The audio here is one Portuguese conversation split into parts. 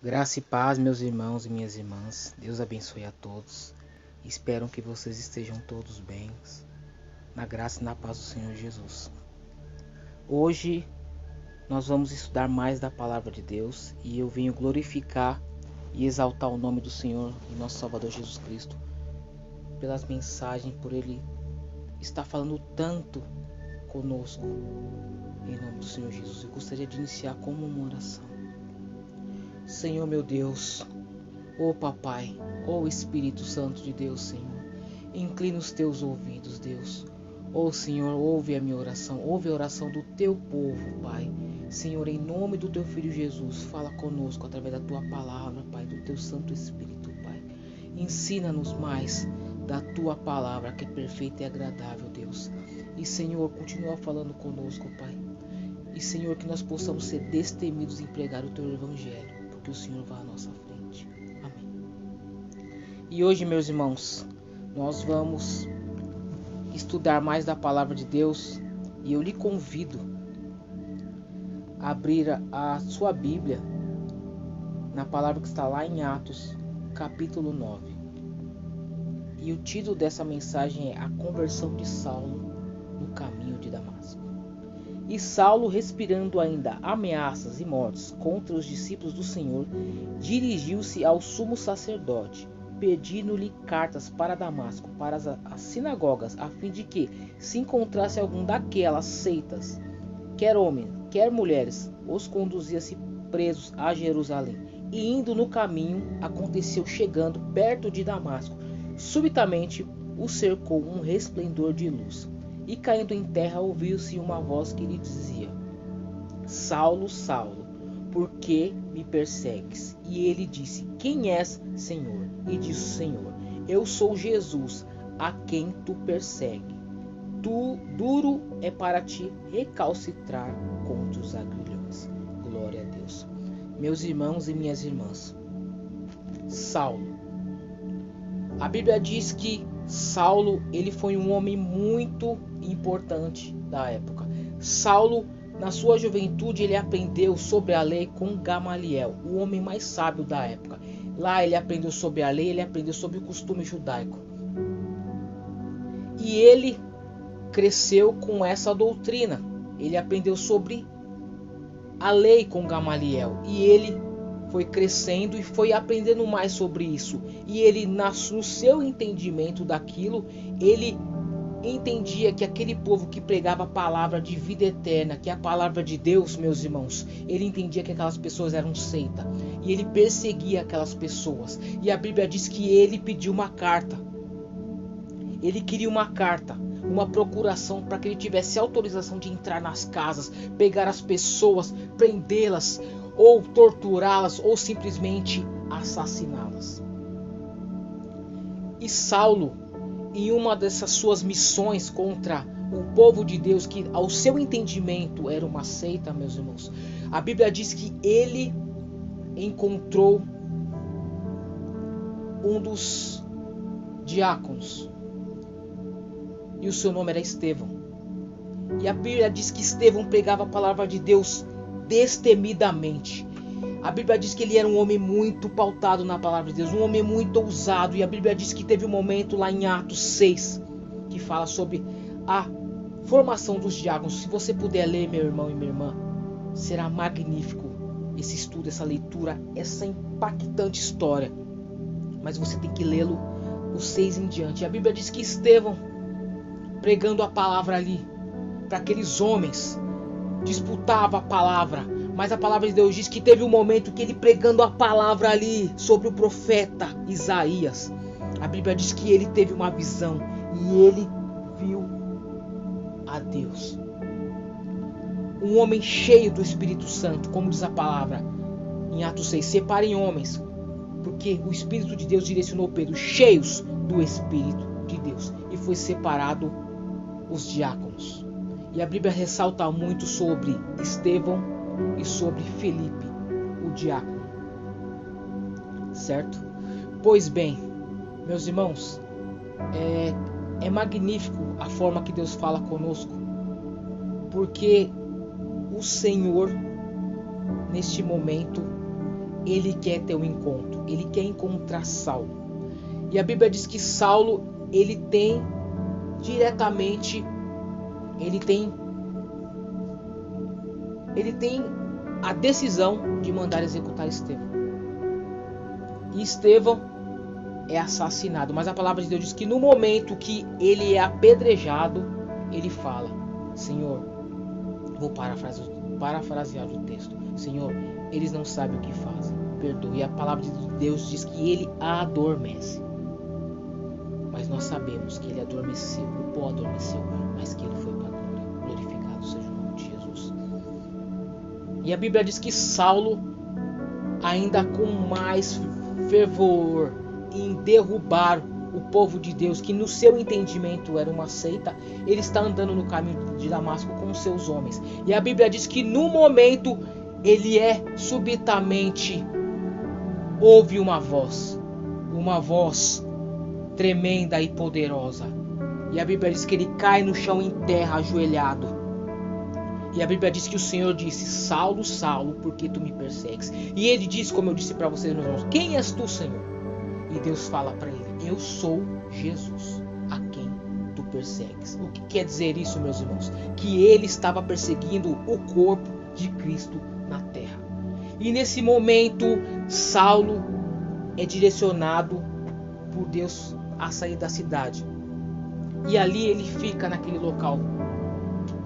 Graça e paz, meus irmãos e minhas irmãs. Deus abençoe a todos. Espero que vocês estejam todos bem, na graça e na paz do Senhor Jesus. Hoje nós vamos estudar mais da palavra de Deus e eu venho glorificar e exaltar o nome do Senhor e nosso Salvador Jesus Cristo pelas mensagens, por Ele estar falando tanto conosco. Em nome do Senhor Jesus, eu gostaria de iniciar com uma oração. Senhor meu Deus, ó Papai, ó Espírito Santo de Deus, Senhor, inclina os teus ouvidos, Deus. Ó Senhor, ouve a minha oração, ouve a oração do teu povo, Pai. Senhor, em nome do teu Filho Jesus, fala conosco através da tua palavra, Pai, do teu Santo Espírito, Pai. Ensina-nos mais da tua palavra, que é perfeita e agradável, Deus. E Senhor, continua falando conosco, Pai. E Senhor, que nós possamos ser destemidos em pregar o teu evangelho, que o Senhor vá à nossa frente. Amém. E hoje, meus irmãos, nós vamos estudar mais da palavra de Deus e eu lhe convido a abrir a sua Bíblia na palavra que está lá em Atos, capítulo 9. E o título dessa mensagem é A Conversão de Saulo no Caminho de Damasco. E Saulo, respirando ainda ameaças e mortes contra os discípulos do Senhor, dirigiu-se ao sumo sacerdote, pedindo-lhe cartas para Damasco, para as sinagogas, a fim de que, se encontrasse algum daquelas seitas, quer homens, quer mulheres, os conduzia-se presos a Jerusalém. E indo no caminho, aconteceu, chegando perto de Damasco, subitamente o cercou um resplendor de luz. E caindo em terra, ouviu-se uma voz que lhe dizia: Saulo, Saulo, por que me persegues? E ele disse: Quem és, Senhor? E disse o Senhor: Eu sou Jesus, a quem tu persegues. Duro é para ti recalcitrar contra os agrilhões. Glória a Deus. Meus irmãos e minhas irmãs, Saulo. A Bíblia diz que Saulo, ele foi um homem muito importante da época. Saulo, na sua juventude, ele aprendeu sobre a lei com Gamaliel, o homem mais sábio da época. Lá ele aprendeu sobre a lei, ele aprendeu sobre o costume judaico. E ele cresceu com essa doutrina. Ele aprendeu sobre a lei com Gamaliel. E ele foi crescendo e foi aprendendo mais sobre isso. E ele, no seu entendimento daquilo, ele entendia que aquele povo que pregava a palavra de vida eterna, que é a palavra de Deus, meus irmãos, ele entendia que aquelas pessoas eram seita. E ele perseguia aquelas pessoas. E a Bíblia diz que ele pediu uma carta. Ele queria uma carta, uma procuração, para que ele tivesse autorização de entrar nas casas, pegar as pessoas, prendê-las, ou torturá-las, ou simplesmente assassiná-las. E Saulo, em uma dessas suas missões contra o povo de Deus, que ao seu entendimento era uma seita, meus irmãos, a Bíblia diz que ele encontrou um dos diáconos, e o seu nome era Estevão. E a Bíblia diz que Estevão pregava a palavra de Deus destemidamente. A Bíblia diz que ele era um homem muito pautado na palavra de Deus, um homem muito ousado. E a Bíblia diz que teve um momento lá em Atos 6 que fala sobre a formação dos diáconos. Se você puder ler, meu irmão e minha irmã, será magnífico esse estudo, essa leitura, essa impactante história. Mas você tem que lê-lo os 6 em diante. A Bíblia diz que Estevão, pregando a palavra ali para aqueles homens, disputava a palavra, mas a palavra de Deus diz que teve um momento que ele, pregando a palavra ali sobre o profeta Isaías, a Bíblia diz que ele teve uma visão e ele viu a Deus, um homem cheio do Espírito Santo, como diz a palavra em Atos 6, separem homens, porque o Espírito de Deus direcionou Pedro, cheios do Espírito de Deus, e foi separado os diáconos. E a Bíblia ressalta muito sobre Estevão e sobre Felipe, o diácono. Certo? Pois bem, meus irmãos, é magnífico a forma que Deus fala conosco, porque o Senhor, neste momento, ele quer ter um encontro, ele quer encontrar Saulo. E a Bíblia diz que Saulo, ele tem a decisão de mandar executar Estevão. E Estevão é assassinado, mas a palavra de Deus diz que no momento que ele é apedrejado, ele fala: Senhor, vou parafrasear o texto, Senhor, eles não sabem o que fazem, perdoe. E a palavra de Deus diz que ele adormece. Mas nós sabemos que ele adormeceu, o pó adormeceu, mas que ele foi para a glória. Glorificado seja o nome de Jesus. E a Bíblia diz que Saulo, ainda com mais fervor em derrubar o povo de Deus, que no seu entendimento era uma seita, ele está andando no caminho de Damasco com os seus homens. E a Bíblia diz que no momento ele subitamente ouve uma voz tremenda e poderosa. E a Bíblia diz que ele cai no chão em terra, ajoelhado. E a Bíblia diz que o Senhor disse: Saulo, Saulo, por que tu me persegues? E ele diz, como eu disse para vocês, meus irmãos: quem és tu, Senhor? E Deus fala para ele: eu sou Jesus, a quem tu persegues. O que quer dizer isso, meus irmãos? Que ele estava perseguindo o corpo de Cristo na terra. E nesse momento, Saulo é direcionado por Deus a sair da cidade. E ali ele fica naquele local.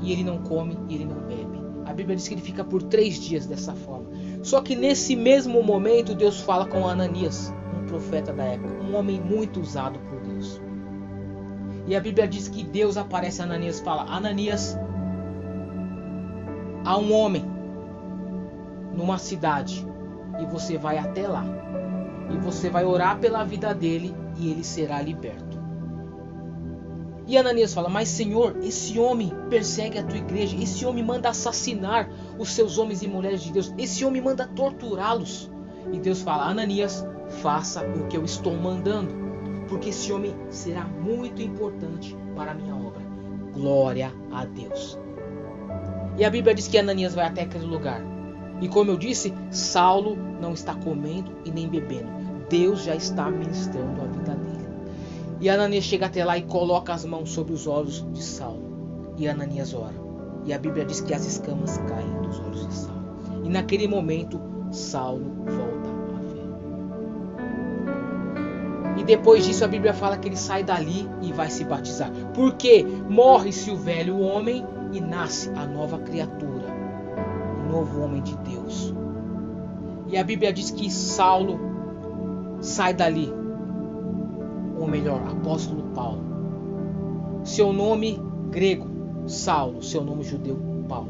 E ele não come e ele não bebe. A Bíblia diz que ele fica por 3 dias dessa forma. Só que nesse mesmo momento Deus fala com Ananias, um profeta da época, um homem muito usado por Deus. E a Bíblia diz que Deus aparece a Ananias e fala: Ananias, há um homem numa cidade e você vai até lá. E você vai orar pela vida dele e ele será liberto. E Ananias fala: mas Senhor, esse homem persegue a tua igreja, esse homem manda assassinar os seus homens e mulheres de Deus, esse homem manda torturá-los. E Deus fala: Ananias, faça o que eu estou mandando, porque esse homem será muito importante para a minha obra. Glória a Deus. E a Bíblia diz que Ananias vai até aquele lugar. E como eu disse, Saulo não está comendo e nem bebendo. Deus já está ministrando a vida dele. E Ananias chega até lá e coloca as mãos sobre os olhos de Saulo. E Ananias ora. E a Bíblia diz que as escamas caem dos olhos de Saulo. E naquele momento, Saulo volta a ver. E depois disso a Bíblia fala que ele sai dali e vai se batizar. Porque morre-se o velho homem e nasce a nova criatura. O novo homem de Deus. E a Bíblia diz que Saulo sai dali. Ou melhor, apóstolo Paulo. Seu nome grego, Saulo. Seu nome judeu, Paulo.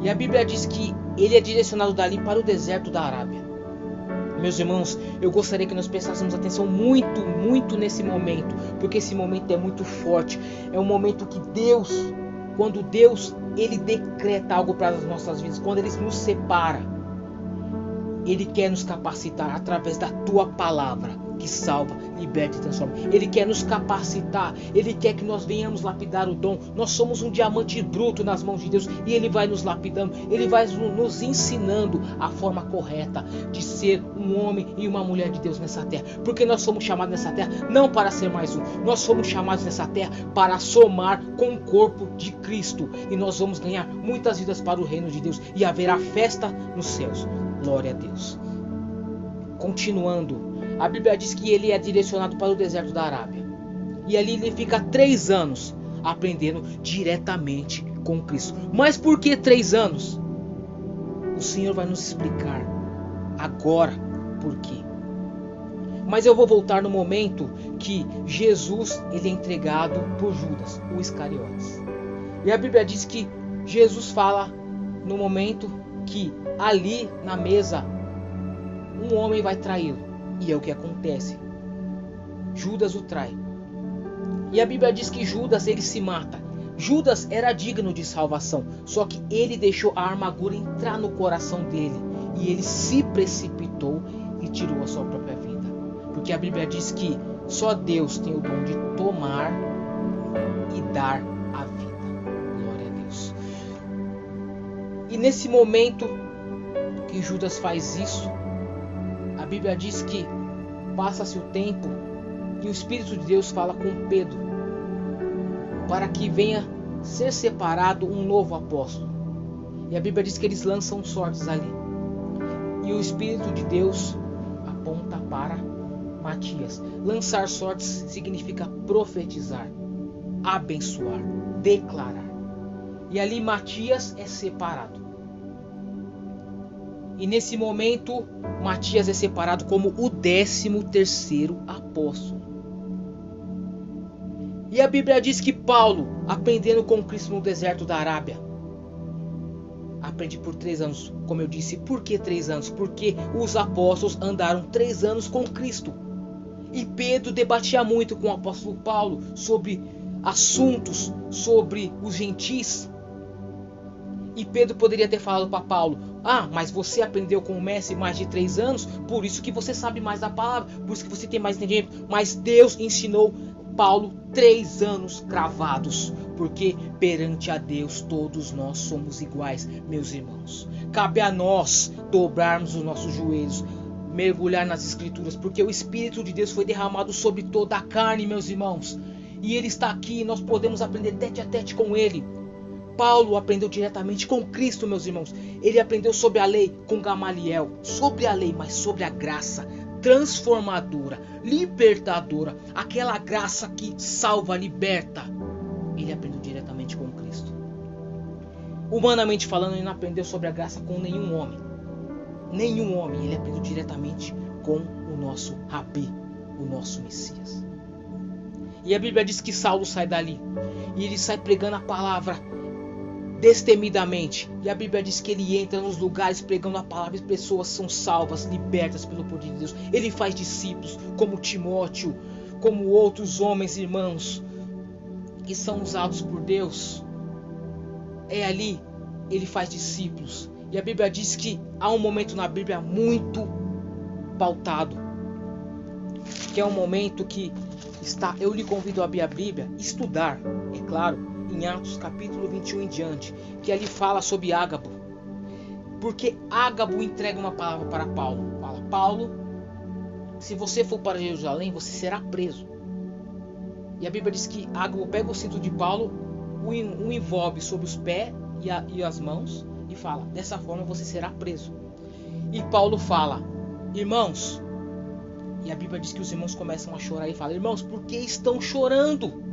E a Bíblia diz que ele é direcionado dali para o deserto da Arábia. Meus irmãos, eu gostaria que nós prestássemos atenção muito nesse momento. Porque esse momento é muito forte. É um momento que Deus, quando Deus, ele decreta algo para as nossas vidas. Quando ele nos separa, ele quer nos capacitar através da tua palavra, que salva, liberta e transforma. Ele quer nos capacitar. Ele quer que nós venhamos lapidar o dom. Nós somos um diamante bruto nas mãos de Deus. E Ele vai nos lapidando. Ele vai nos ensinando a forma correta de ser um homem e uma mulher de Deus nessa terra. Porque nós somos chamados nessa terra não para ser mais um. Nós somos chamados nessa terra para somar com o corpo de Cristo. E nós vamos ganhar muitas vidas para o reino de Deus. E haverá festa nos céus. Glória a Deus. Continuando. A Bíblia diz que ele é direcionado para o deserto da Arábia. E ali ele fica 3 anos aprendendo diretamente com Cristo. Mas por que 3 anos? O Senhor vai nos explicar agora por quê. Mas eu vou voltar no momento que Jesus ele é entregado por Judas, o Iscariotes. E a Bíblia diz que Jesus fala no momento que ali na mesa um homem vai traí-lo. E é o que acontece. Judas o trai. E a Bíblia diz que Judas ele se mata. Judas era digno de salvação. Só que ele deixou a amargura entrar no coração dele. E ele se precipitou e tirou a sua própria vida. Porque a Bíblia diz que só Deus tem o dom de tomar e dar a vida. Glória a Deus. E nesse momento que Judas faz isso, a Bíblia diz que passa-se o tempo e o Espírito de Deus fala com Pedro para que venha ser separado um novo apóstolo. E a Bíblia diz que eles lançam sortes ali. E o Espírito de Deus aponta para Matias. Lançar sortes significa profetizar, abençoar, declarar. E ali Matias é separado. E nesse momento, Matias é separado como o 13º apóstolo. E a Bíblia diz que Paulo, aprendendo com Cristo no deserto da Arábia, aprende por 3 anos. Como eu disse, por que 3 anos? Porque os apóstolos andaram 3 anos com Cristo. E Pedro debatia muito com o apóstolo Paulo sobre assuntos, sobre os gentis. E Pedro poderia ter falado para Paulo: mas você aprendeu com o mestre mais de 3 anos, por isso que você sabe mais da palavra, por isso que você tem mais entendimento. Mas Deus ensinou Paulo 3 anos cravados, porque perante a Deus todos nós somos iguais, meus irmãos. Cabe a nós dobrarmos os nossos joelhos, mergulhar nas Escrituras, porque o Espírito de Deus foi derramado sobre toda a carne, meus irmãos. E Ele está aqui, nós podemos aprender tete a tete com Ele. Paulo aprendeu diretamente com Cristo, meus irmãos. Ele aprendeu sobre a lei com Gamaliel. Sobre a lei, mas sobre a graça transformadora, libertadora. Aquela graça que salva, liberta. Ele aprendeu diretamente com Cristo. Humanamente falando, ele não aprendeu sobre a graça com nenhum homem. Nenhum homem. Ele aprendeu diretamente com o nosso Rabi, o nosso Messias. E a Bíblia diz que Saulo sai dali. E ele sai pregando a palavra destemidamente. E a Bíblia diz que ele entra nos lugares pregando a palavra e pessoas são salvas, libertas pelo poder de Deus. Ele faz discípulos como Timóteo, como outros homens, irmãos, que são usados por Deus. É ali, ele faz discípulos. E a Bíblia diz que há um momento na Bíblia muito pautado, que é um momento que eu lhe convido a abrir a Bíblia, estudar, é claro, em Atos capítulo 21 em diante, que ali fala sobre Ágabo. Porque Ágabo entrega uma palavra para Paulo. Fala: Paulo, se você for para Jerusalém, você será preso. E a Bíblia diz que Ágabo pega o cinto de Paulo, o envolve sobre os pés e as mãos e fala: dessa forma você será preso. E Paulo fala: irmãos, e a Bíblia diz que os irmãos começam a chorar e falam: irmãos, por que estão chorando?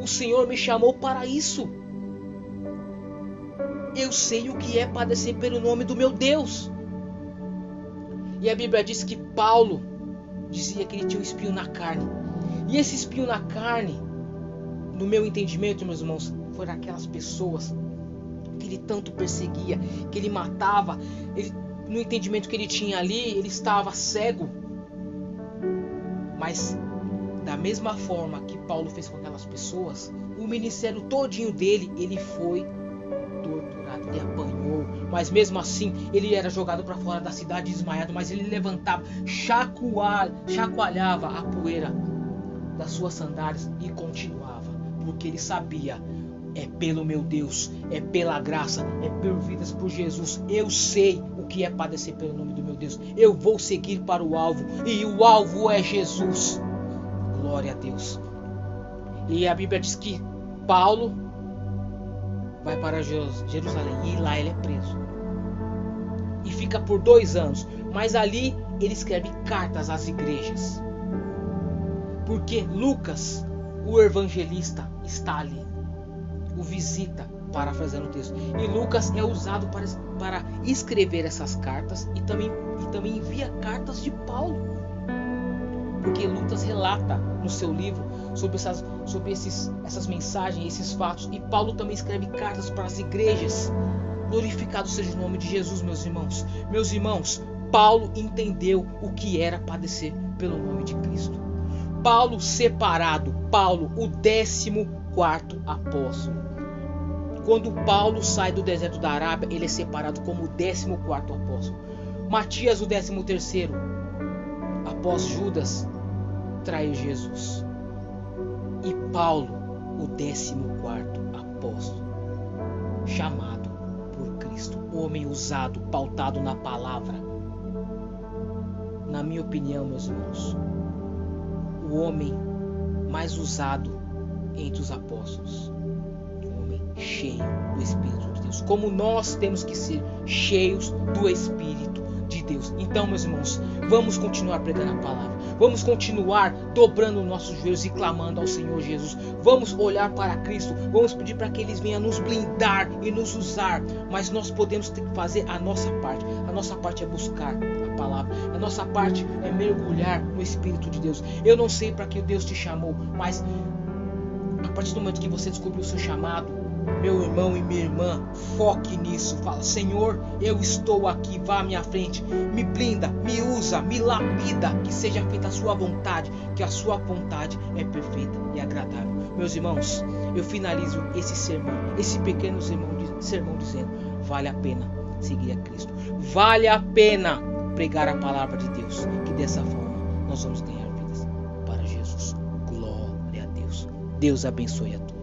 O Senhor me chamou para isso. Eu sei o que é padecer pelo nome do meu Deus. E a Bíblia diz que Paulo dizia que ele tinha um espinho na carne. E esse espinho na carne, no meu entendimento, meus irmãos, foram aquelas pessoas que ele tanto perseguia, que ele matava. No entendimento que ele tinha ali, ele estava cego. Mas da mesma forma que Paulo fez com aquelas pessoas, o ministério todinho dele, ele foi torturado, ele apanhou, mas mesmo assim ele era jogado para fora da cidade desmaiado, mas ele levantava, chacoalhava a poeira das suas sandálias e continuava, porque ele sabia: é pelo meu Deus, é pela graça, é por vidas por Jesus. Eu sei o que é padecer pelo nome do meu Deus. Eu vou seguir para o alvo, e o alvo é Jesus. Glória a Deus. E a Bíblia diz que Paulo vai para Jerusalém e lá ele é preso. E fica por 2 anos. Mas ali ele escreve cartas às igrejas. Porque Lucas, o evangelista, está ali. O visita, parafraseando o texto. E Lucas é usado para escrever essas cartas e também envia cartas de Paulo. Porque Lucas relata no seu livro sobre essas mensagens, esses fatos. E Paulo também escreve cartas para as igrejas. Glorificado seja o nome de Jesus, meus irmãos. Meus irmãos, Paulo entendeu o que era padecer pelo nome de Cristo. Paulo separado, Paulo, o 14º apóstolo. Quando Paulo sai do deserto da Arábia, ele é separado como o 14º apóstolo. Matias, o 13º, após Judas trair Jesus. E Paulo, o 14º apóstolo, chamado por Cristo. Homem usado, pautado na palavra. Na minha opinião, meus irmãos, o homem mais usado entre os apóstolos. Um homem cheio do Espírito de Deus. Como nós temos que ser cheios do Espírito de Deus. Então, meus irmãos, vamos continuar pregando a palavra. Vamos continuar dobrando nossos joelhos e clamando ao Senhor Jesus. Vamos olhar para Cristo. Vamos pedir para que Ele venha nos blindar e nos usar. Mas nós podemos ter que fazer a nossa parte. A nossa parte é buscar a palavra. A nossa parte é mergulhar no Espírito de Deus. Eu não sei para que Deus te chamou, mas a partir do momento que você descobriu o seu chamado, meu irmão e minha irmã, foque nisso. Fala: Senhor, eu estou aqui, vá à minha frente, me blinda, me usa, me lapida, que seja feita a sua vontade, que a sua vontade é perfeita e agradável. Meus irmãos, eu finalizo esse sermão, esse pequeno sermão dizendo: vale a pena seguir a Cristo, vale a pena pregar a palavra de Deus, que dessa forma nós vamos ganhar vidas para Jesus. Glória a Deus. Deus abençoe a todos.